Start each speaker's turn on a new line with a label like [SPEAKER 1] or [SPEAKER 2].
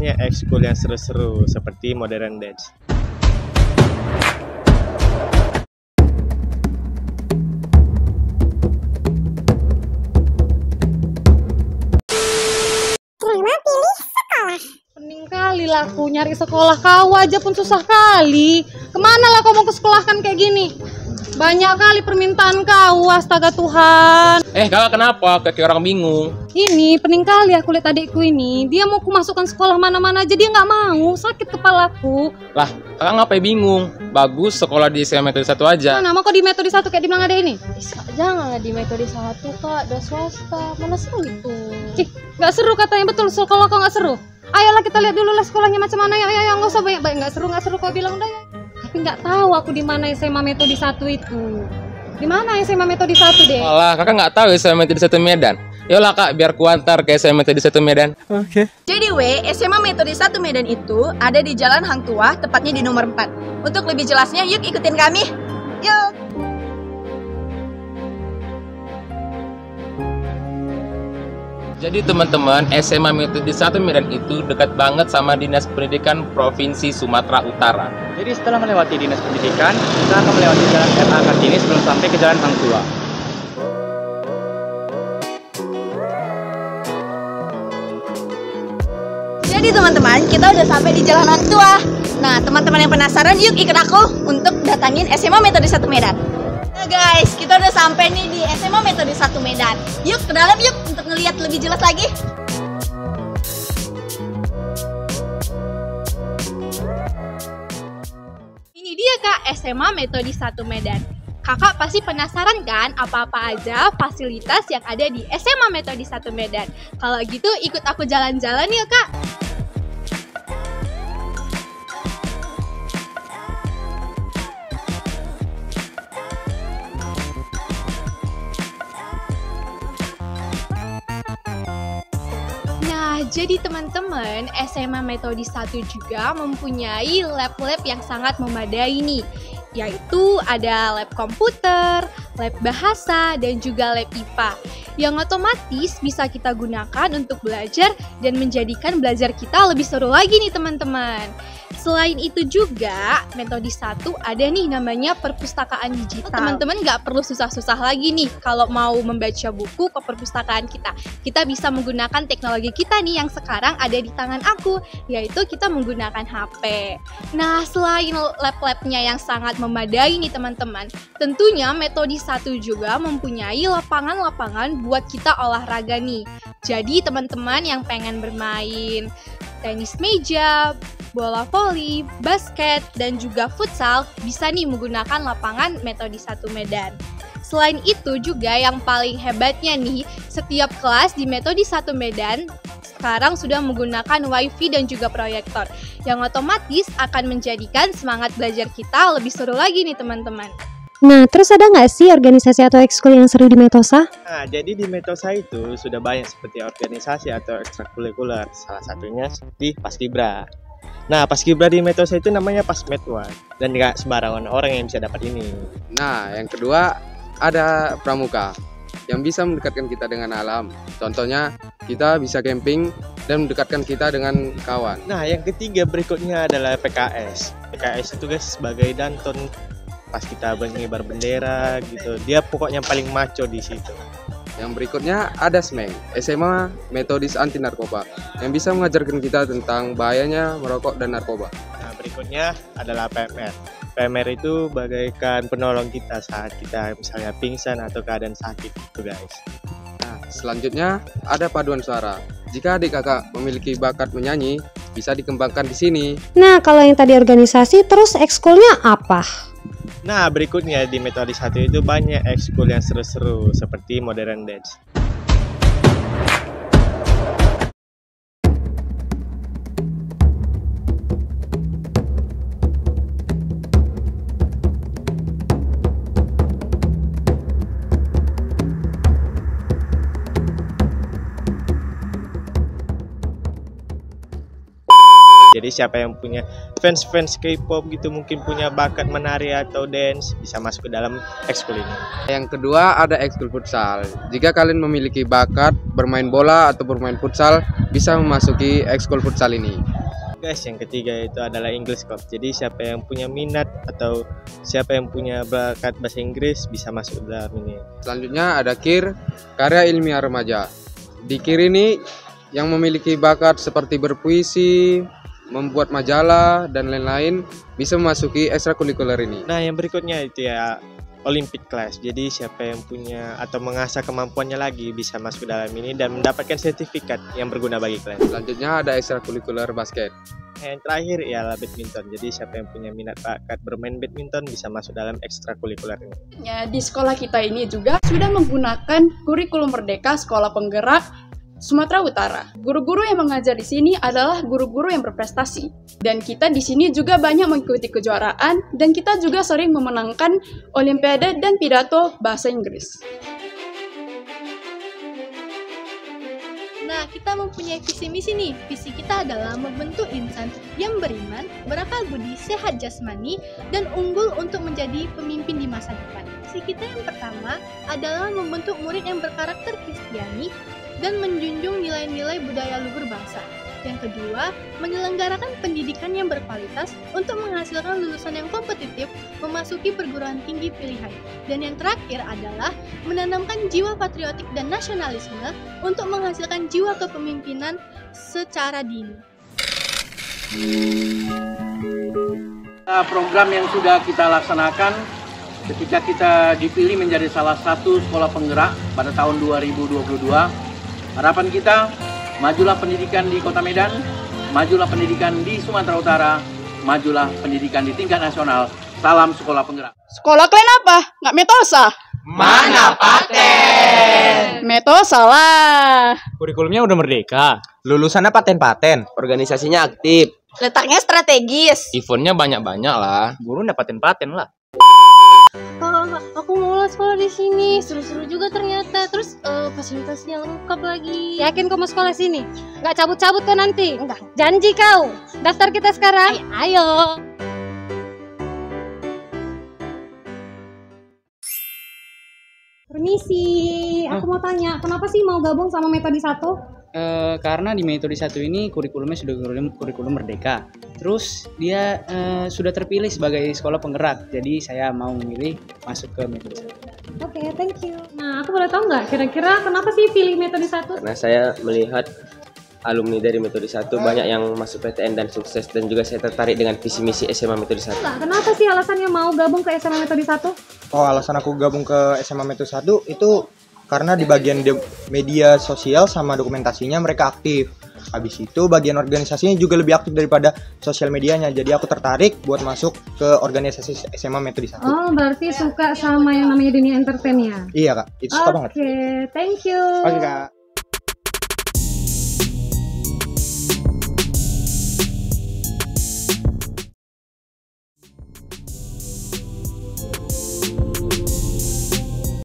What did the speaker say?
[SPEAKER 1] banyak ekskul yang seru-seru seperti modern dance.
[SPEAKER 2] Pening kali lah aku nyari sekolah, kau aja pun susah kali. Kemana lah kau mau ke sekolah kan kayak gini? Banyak kali permintaan kau, astaga Tuhan.
[SPEAKER 3] Kakak kenapa? Kayak orang bingung.
[SPEAKER 2] Ini pening kali aku lihat adikku ini. Dia mau ku masukkan sekolah mana-mana aja dia nggak mau. Sakit kepalaku.
[SPEAKER 3] Lah, kakak ngapain bingung? Bagus sekolah di SMA Metode 1 aja.
[SPEAKER 2] Mana mau kau di metode 1 kayak dibilang ada ini?
[SPEAKER 4] Janganlah di metode 1 kak, udah swasta, mana seru itu.
[SPEAKER 2] Nggak seru katanya, betul. Kalau kau nggak seru, ayolah kita lihat dulu lah sekolahnya macam mana. Ayo, nggak usah banyak-banyak. Nggak seru kau bilang udah ya. Tapi nggak tahu aku di mana SMA metode 1 itu. Di mana SMA metode 1 deh?
[SPEAKER 3] Alah, kakak nggak tahu SMA Metode 1 Medan. Yolah kak, biar kuantar ke SMA Metode 1 Medan.
[SPEAKER 1] Oke.
[SPEAKER 5] Jadi SMA Metode 1 Medan itu ada di Jalan Hang Tuah, tepatnya di nomor 4. Untuk lebih jelasnya, yuk ikutin kami. Yuk.
[SPEAKER 3] Jadi teman-teman, SMA Metode 1 Medan itu dekat banget sama Dinas Pendidikan Provinsi Sumatera Utara.
[SPEAKER 6] Jadi setelah melewati Dinas Pendidikan, kita akan melewati Jalan RA Kartini sebelum sampai ke Jalan Hang Tuah.
[SPEAKER 5] Jadi teman-teman, kita udah sampai di Jalan Hang Tuah. Nah, teman-teman yang penasaran, yuk ikut aku untuk datangin SMA Metode 1 Medan. Nah guys, kita udah sampai nih di SMA Metode 1 Medan. Yuk ke dalam yuk untuk ngeliat lebih jelas lagi.
[SPEAKER 4] Ini dia kak, SMA Metode 1 Medan. Kakak pasti penasaran kan apa-apa aja fasilitas yang ada di SMA Metode 1 Medan. Kalau gitu ikut aku jalan-jalan yuk kak. Nah, jadi teman-teman, SMA Metode 1 juga mempunyai lab-lab yang sangat memadai nih, yaitu ada lab komputer, lab bahasa, dan juga lab IPA, yang otomatis bisa kita gunakan untuk belajar dan menjadikan belajar kita lebih seru lagi nih teman-teman. Selain itu juga, metode 1 ada nih namanya perpustakaan digital. Teman-teman nggak perlu susah-susah lagi nih kalau mau membaca buku ke perpustakaan kita. Kita bisa menggunakan teknologi kita nih yang sekarang ada di tangan aku, yaitu kita menggunakan HP. Nah, selain lab-labnya yang sangat memadai nih teman-teman, tentunya metode 1 juga mempunyai lapangan-lapangan buat kita olahraga nih. Jadi teman-teman yang pengen bermain tenis meja, bola voli, basket, dan juga futsal bisa nih menggunakan lapangan metode 1 Medan. Selain itu juga yang paling hebatnya nih, setiap kelas di metode 1 Medan sekarang sudah menggunakan wifi dan juga proyektor, yang otomatis akan menjadikan semangat belajar kita lebih seru lagi nih teman-teman.
[SPEAKER 2] Nah, terus ada nggak sih organisasi atau ekskul yang seru di Metosa?
[SPEAKER 1] Nah, jadi di Metosa itu sudah banyak seperti organisasi atau ekstrakurikuler. Salah satunya seperti Paskibra. Nah, Paskibra di Metosa itu namanya Pasmetwa, dan nggak sembarangan orang yang bisa dapat ini.
[SPEAKER 7] Nah, yang kedua ada pramuka yang bisa mendekatkan kita dengan alam. Contohnya, kita bisa camping dan mendekatkan kita dengan kawan.
[SPEAKER 1] Nah, yang ketiga berikutnya adalah PKS. PKS itu guys sebagai danton pas kita mengibar bendera gitu. Dia pokoknya paling maco di situ.
[SPEAKER 7] Yang berikutnya ada SMENG, SMA Metodis Anti Narkoba, yang bisa mengajarkan kita tentang bahayanya merokok dan narkoba.
[SPEAKER 1] Nah, berikutnya adalah PMR. PMR itu bagaikan penolong kita saat kita misalnya pingsan atau keadaan sakit gitu guys.
[SPEAKER 7] Nah, selanjutnya ada paduan suara. Jika adik kakak memiliki bakat menyanyi, bisa dikembangkan di sini.
[SPEAKER 2] Nah, kalau yang tadi organisasi, terus ekskulnya apa?
[SPEAKER 1] Nah, berikutnya di metode 1 itu banyak ekskul yang seru-seru seperti modern dance. Jadi siapa yang punya fans K-pop gitu, mungkin punya bakat menari atau dance, bisa masuk ke dalam ekskul ini.
[SPEAKER 7] Yang kedua ada ekskul futsal. Jika kalian memiliki bakat bermain bola atau bermain futsal, bisa memasuki ekskul futsal ini.
[SPEAKER 1] Guys, yang ketiga itu adalah English Club. Jadi siapa yang punya minat atau siapa yang punya bakat bahasa Inggris bisa masuk dalam ini.
[SPEAKER 7] Selanjutnya ada KIR, Karya Ilmiah Remaja. Di KIR ini yang memiliki bakat seperti berpuisi, membuat majalah, dan lain-lain bisa memasuki ekstrakurikuler ini.
[SPEAKER 1] Nah, yang berikutnya itu ya Olympic Class. Jadi siapa yang punya atau mengasah kemampuannya lagi bisa masuk dalam ini dan mendapatkan sertifikat yang berguna bagi kalian.
[SPEAKER 7] Selanjutnya ada ekstrakurikuler basket.
[SPEAKER 1] Yang terakhir ialah badminton. Jadi siapa yang punya minat bakat bermain badminton bisa masuk dalam ekstrakurikuler ini.
[SPEAKER 8] Ya, di sekolah kita ini juga sudah menggunakan kurikulum merdeka sekolah penggerak Sumatera Utara. Guru-guru yang mengajar di sini adalah guru-guru yang berprestasi. Dan kita di sini juga banyak mengikuti kejuaraan dan kita juga sering memenangkan olimpiade dan pidato bahasa Inggris.
[SPEAKER 4] Nah, kita mempunyai visi misi nih. Visi kita adalah membentuk insan yang beriman, berakal budi, sehat jasmani, dan unggul untuk menjadi pemimpin di masa depan. Visi kita yang pertama adalah membentuk murid yang berkarakter Kristiani dan menjunjung nilai-nilai budaya luhur bangsa. Yang kedua, menyelenggarakan pendidikan yang berkualitas untuk menghasilkan lulusan yang kompetitif memasuki perguruan tinggi pilihan. Dan yang terakhir adalah menanamkan jiwa patriotik dan nasionalisme untuk menghasilkan jiwa kepemimpinan secara dini.
[SPEAKER 9] Program yang sudah kita laksanakan ketika kita dipilih menjadi salah satu sekolah penggerak pada tahun 2022. Harapan kita, majulah pendidikan di Kota Medan, majulah pendidikan di Sumatera Utara, majulah pendidikan di tingkat nasional. Salam sekolah penggerak.
[SPEAKER 8] Sekolah kalian apa? Nggak Metosa?
[SPEAKER 3] Mana paten?
[SPEAKER 8] Metosa lah.
[SPEAKER 6] Kurikulumnya udah merdeka.
[SPEAKER 10] Lulusannya paten-paten.
[SPEAKER 11] Organisasinya aktif.
[SPEAKER 5] Letaknya strategis.
[SPEAKER 3] Eventnya banyak-banyak lah.
[SPEAKER 6] Guru dapatin paten lah.
[SPEAKER 2] Kakak, aku mau sekolah di sini. Seru-seru juga ternyata. Terus fasilitasnya lengkap lagi. Yakin kau mau sekolah sini? Nggak cabut-cabut kau nanti? Enggak. Janji kau. Daftar kita sekarang. Ayo. Permisi, aku mau tanya, kenapa sih mau gabung sama metode 1?
[SPEAKER 6] Karena di metode 1 ini kurikulumnya sudah kurikulum merdeka. Terus dia sudah terpilih sebagai sekolah penggerak. Jadi saya mau memilih masuk ke metode 1.
[SPEAKER 2] Oke, thank you. Nah, aku boleh tahu nggak kira-kira kenapa sih pilih metode 1?
[SPEAKER 11] Karena saya melihat alumni dari metode 1 banyak yang masuk PTN dan sukses, dan juga saya tertarik dengan visi misi SMA metode 1.
[SPEAKER 2] Kenapa sih alasannya mau gabung ke SMA metode 1?
[SPEAKER 10] Oh, alasan aku gabung ke SMA metode 1 itu karena di bagian media sosial sama dokumentasinya mereka aktif. Habis itu bagian organisasinya juga lebih aktif daripada sosial medianya. Jadi aku tertarik buat masuk ke organisasi SMA metode 1.
[SPEAKER 2] Oh, berarti suka sama yang namanya dunia entertain ya?
[SPEAKER 10] Iya, Kak. Itu suka banget.
[SPEAKER 2] Oke, thank you.
[SPEAKER 10] Oke, Kak.